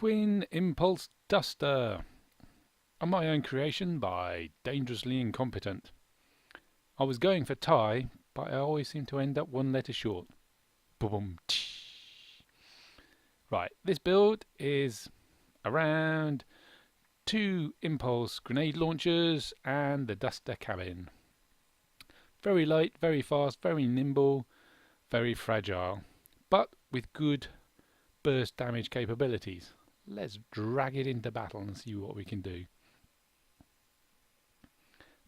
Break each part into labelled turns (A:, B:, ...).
A: Twin Impulse Duster, a my own creation by Dangerously Incompetent. I was going for tie, but I always seem to end up one letter short. Boom. Right, this build is around 2 impulse grenade launchers and the duster cabin. Very light, very fast, very nimble, very fragile, but with good burst damage capabilities. Let's drag it into battle and see what we can do.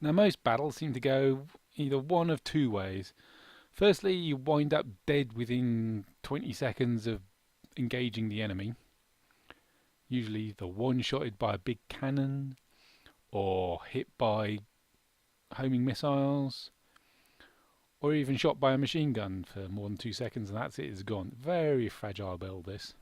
A: Now most battles seem to go either one of 2 ways. Firstly, you wind up dead within 20 seconds of engaging the enemy. Usually either one-shotted by a big cannon or hit by homing missiles, or even shot by a machine gun for more than 2 seconds and that's it, it's gone. Very fragile build this.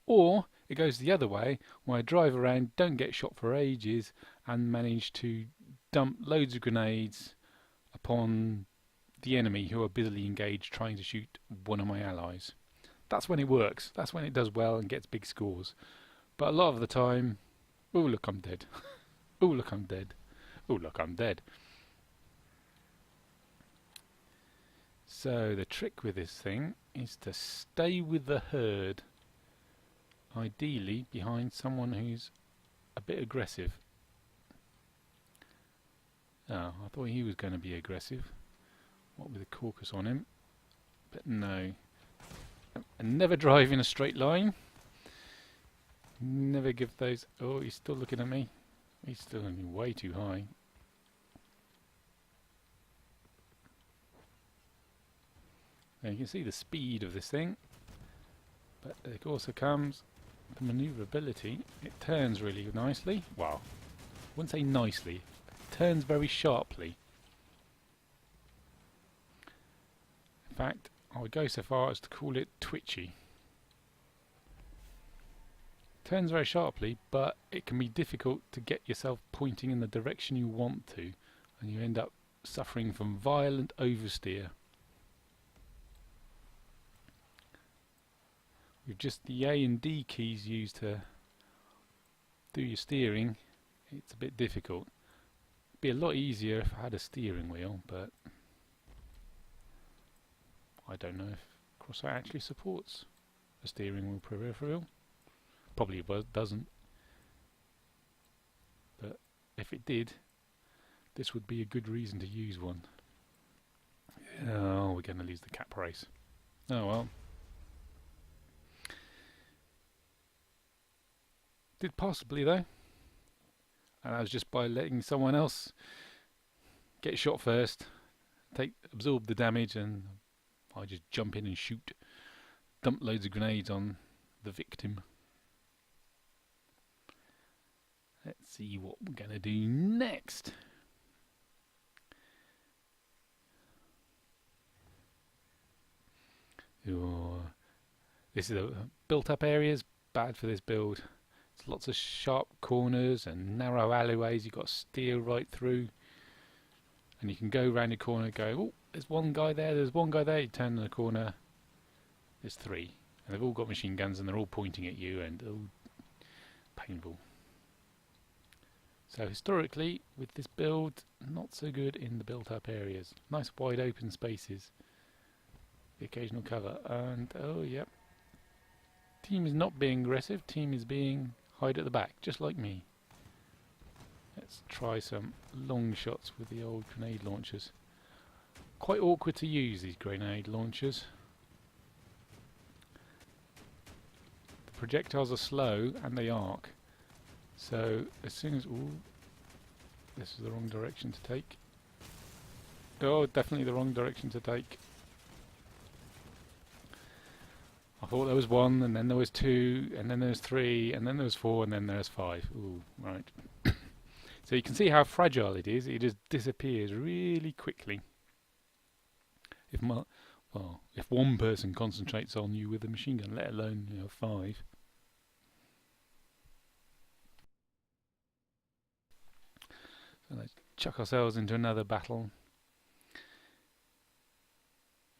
A: Or it goes the other way, where I drive around, don't get shot for ages, and manage to dump loads of grenades upon the enemy who are busily engaged trying to shoot one of my allies. That's when it works. That's when it does well and gets big scores. But a lot of the time, oh look, I'm dead. Oh look, I'm dead. Oh look, I'm dead. So the trick with this thing is to stay with the herd. Ideally behind someone who's a bit aggressive. Oh, I thought he was going to be aggressive. What with the caucus on him? But no. And never drive in a straight line. Never give those... Oh, he's still looking at me. He's still looking way too high. Now you can see the speed of this thing. But it also comes the manoeuvrability. It turns really nicely. Well, I wouldn't say nicely. It turns very sharply. In fact, I would go so far as to call it twitchy. Turns very sharply, but it can be difficult to get yourself pointing in the direction you want to, and you end up suffering from violent oversteer. With just the A and D keys used to do your steering, it's a bit difficult. It'd be a lot easier if I had a steering wheel, but I don't know if Crossout actually supports a steering wheel peripheral. Probably doesn't. But if it did, this would be a good reason to use one. Oh, we're going to lose the cap race. Oh well. Did possibly though, and that was just by letting someone else get shot first, absorb the damage, and I just jump in and shoot, dump loads of grenades on the victim. Let's see what we're gonna do next. Oh, this is built-up areas, bad for this build. It's lots of sharp corners and narrow alleyways. You've got to steer right through, and you can go round a corner and go, oh, there's one guy there, there's one guy there. You turn the corner, there's 3, and they've all got machine guns and they're all pointing at you, and oh, painful. So historically, with this build, not so good in the built-up areas. Nice wide open spaces, the occasional cover, and oh yep. Team is not being aggressive, team is being hide at the back, just like me. Let's try some long shots with the old grenade launchers. Quite awkward to use, these grenade launchers. The projectiles are slow and they arc. So as soon as... Ooh, this is the wrong direction to take. Oh, definitely the wrong direction to take. I thought there was 1, and then there was 2, and then there was 3, and then there was 4, and then there's 5. Ooh, right. So you can see how fragile it is. It just disappears really quickly. If one person concentrates on you with a machine gun, let alone 5. So let's chuck ourselves into another battle.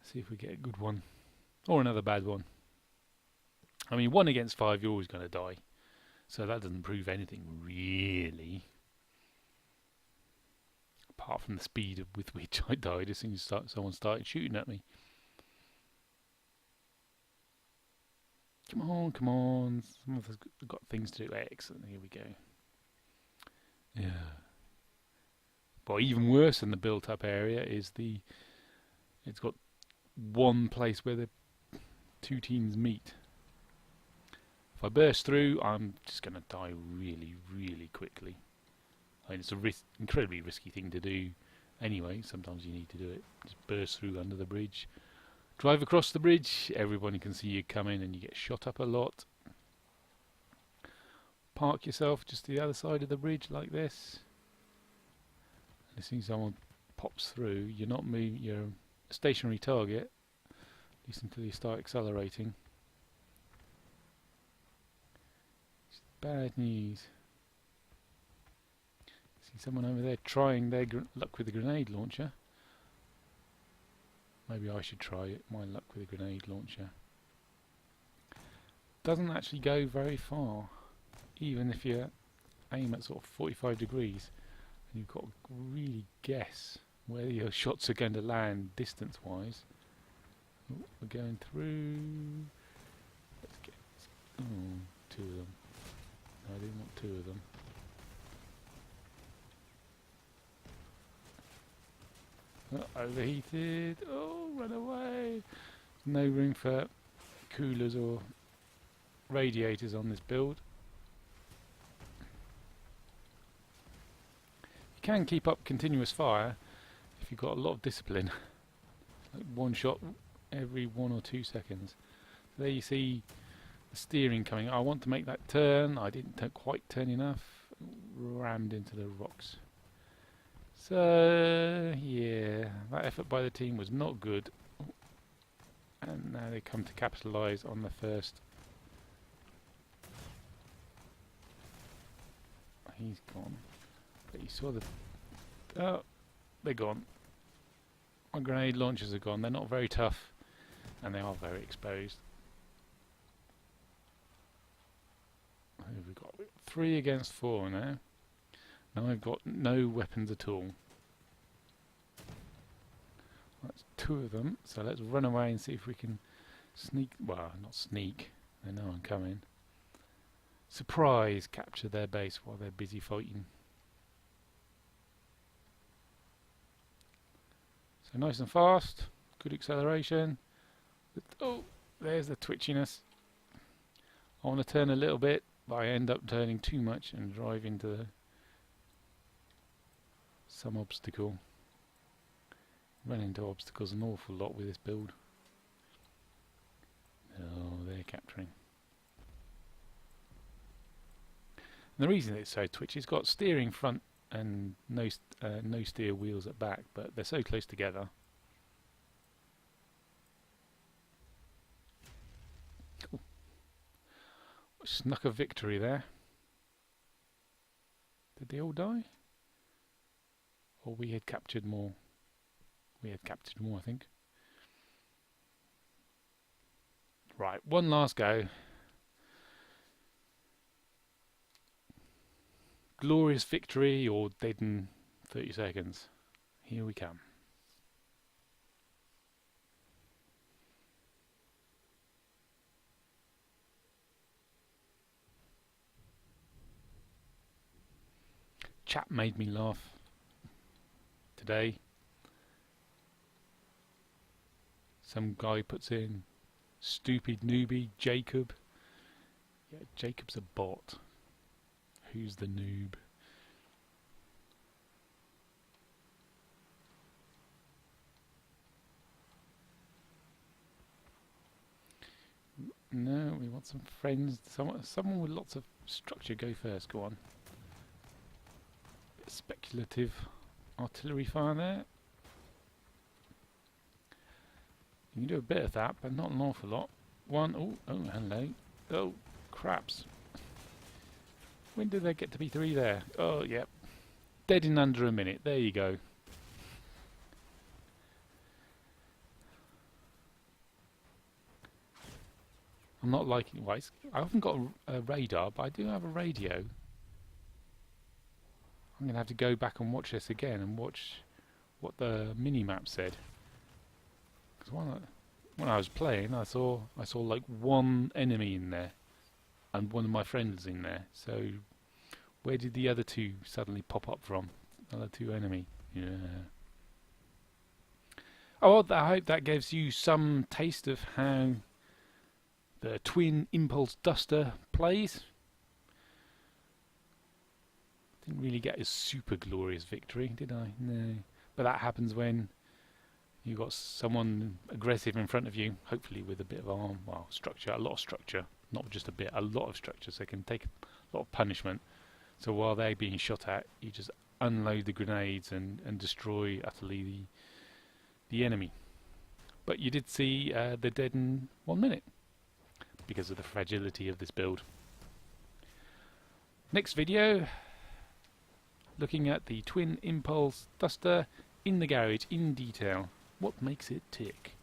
A: See if we get a good one, or another bad one. I mean, 1 against 5, you're always going to die. So that doesn't prove anything, really. Apart from the speed with which I died as soon as someone started shooting at me. Come on, come on. Some of us have got things to do. Excellent, here we go. Yeah. But even worse than the built-up area is it's got one place where the two teams meet. If I burst through, I'm just going to die really, really quickly. I mean, it's a incredibly risky thing to do anyway. Sometimes you need to do it. Just burst through under the bridge. Drive across the bridge. Everybody can see you coming and you get shot up a lot. Park yourself just to the other side of the bridge like this. And as soon as someone pops through, you're not moving. You're a stationary target, at least until you start accelerating. It's bad news. See someone over there trying their luck with a grenade launcher. Maybe I should try my luck with a grenade launcher. Doesn't actually go very far, even if you aim at sort of 45 degrees. And you've got to really guess where your shots are going to land distance-wise. Oh, we're going through. Let's get 2 of them. No, I didn't want 2 of them. Oh, overheated. Oh, run away. No room for coolers or radiators on this build. You can keep up continuous fire if you've got a lot of discipline. Like 1 shot every 1 or 2 seconds. So there you see the steering coming. I want to make that turn. I didn't quite turn enough. Rammed into the rocks. So yeah, that effort by the team was not good. And now they come to capitalise on the first. He's gone. But you saw the... Oh, they're gone. My grenade launchers are gone. They're not very tough. And they are very exposed. Who have we got? 3 against 4 now. Now I've got no weapons at all. That's 2 of them. So let's run away and see if we can sneak... Well, not sneak. They know I'm coming. Surprise! Capture their base while they're busy fighting. So nice and fast. Good acceleration. Oh, there's the twitchiness. I want to turn a little bit, but I end up turning too much and drive into some obstacle. Run into obstacles an awful lot with this build. Oh, they're capturing. And the reason it's so twitchy, it's got steering front and no steer wheels at back, but they're so close together. Cool. Snuck a victory there. Did they all die? Or we had captured more? We had captured more, I think. Right, one last go. Glorious victory or dead in 30 seconds. Here we come. Chat made me laugh today. Some guy puts in stupid newbie Jacob. Yeah, Jacob's a bot. Who's the noob? No, we want some friends. Someone with lots of structure. Go first. Go on. Bit speculative artillery fire there. You can do a bit of that, but not an awful lot. One. Oh, hello. Oh, craps. When did there get to be 3 there? Oh, yep. Dead in under a minute. There you go. I'm not liking. Well, I haven't got a radar, but I do have a radio. I'm gonna have to go back and watch this again and watch what the mini map said. Because when I was playing, I saw like one enemy in there, and one of my friends in there. So where did the other two suddenly pop up from? Other two enemy. Yeah. Oh, well, I hope that gives you some taste of how the twin impulse duster plays. Didn't really get a super glorious victory, did I? No. But that happens when you've got someone aggressive in front of you, hopefully with a bit of arm, well, structure, a lot of structure, not just a bit, a lot of structure, so they can take a lot of punishment. So while they're being shot at, you just unload the grenades and destroy utterly the enemy. But you did see they're dead in 1 minute because of the fragility of this build. Next video, looking at the twin impulse duster in the garage in detail. What makes it tick?